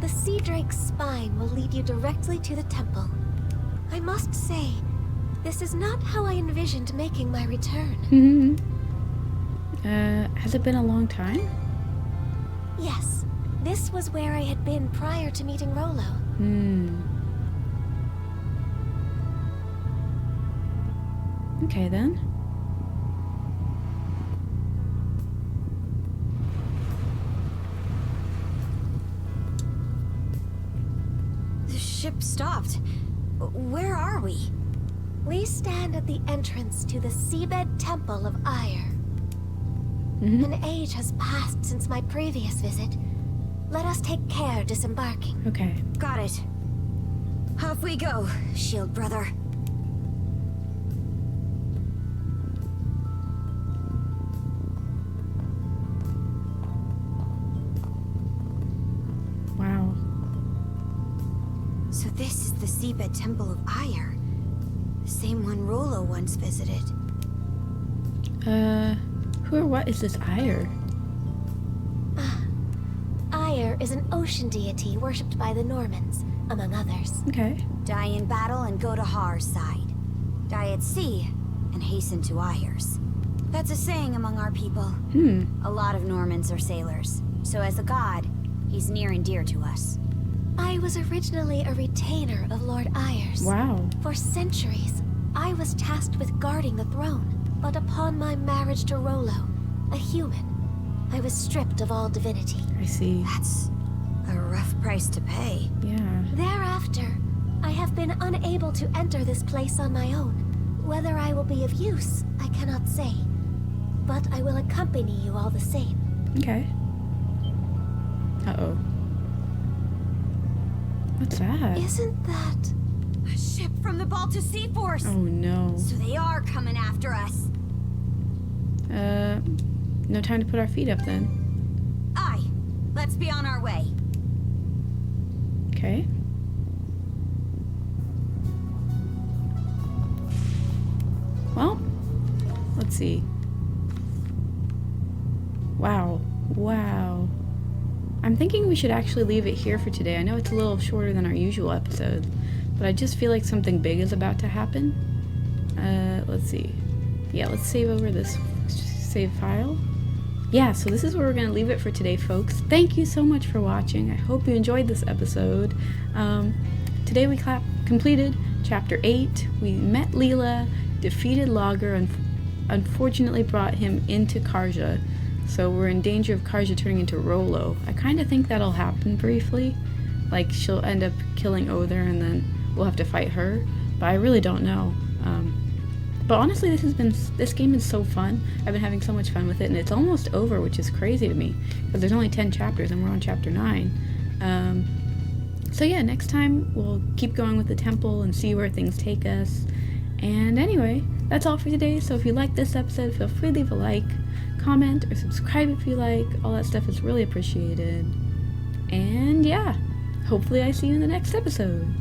The Sea Drake's spine will lead you directly to the temple. I must say, this is not how I envisioned making my return. Has it been a long time? Yes. This was where I had been prior to meeting Rolo. Okay then. The ship stopped. Where are we? We stand at the entrance to the Seabed Temple of Ayer. An age has passed since my previous visit. Let us take care disembarking. Okay. Got it. Off we go, Shield Brother. Wow. So this is the Seabed Temple of Ayer. The same one Rolo once visited. Who or what is this Ayer? Ayer is an ocean deity worshipped by the Normans, among others. Okay. Die in battle and go to Har's side. Die at sea and hasten to Ayer's. That's a saying among our people. A lot of Normans are sailors, so as a god, he's near and dear to us. I was originally a retainer of Lord Ayer's. Wow. For centuries, I was tasked with guarding the throne. But upon my marriage to Rolo, a human, I was stripped of all divinity. I see. That's a rough price to pay. Yeah. Thereafter, I have been unable to enter this place on my own. Whether I will be of use, I cannot say. But I will accompany you all the same. Okay. Uh-oh. What's that? Isn't that... A ship from the Baltus Sea Force! Oh no. So they are coming after us. No time to put our feet up then. Aye. Let's be on our way. Okay. Well, let's see. Wow. Wow. I'm thinking we should actually leave it here for today. I know it's a little shorter than our usual episode, but I just feel like something big is about to happen. Let's see. Yeah, let's save over this save file. Yeah, so this is where we're going to leave it for today, folks. Thank you so much for watching. I hope you enjoyed this episode. Today we completed Chapter 8. We met Lila, defeated Lager, and unfortunately brought him into Karja. So we're in danger of Karja turning into Rolo. I kind of think that'll happen briefly. Like, she'll end up killing Other and then we'll have to fight her. But I really don't know. But honestly, this game is so fun. I've been having so much fun with it, and it's almost over, which is crazy to me. Because there's only 10 chapters and we're on chapter 9. So yeah, next time we'll keep going with the temple and see where things take us. And anyway, that's all for today. So if you like this episode, feel free to leave a like, comment, or subscribe if you like. All that stuff is really appreciated. And yeah, hopefully I see you in the next episode.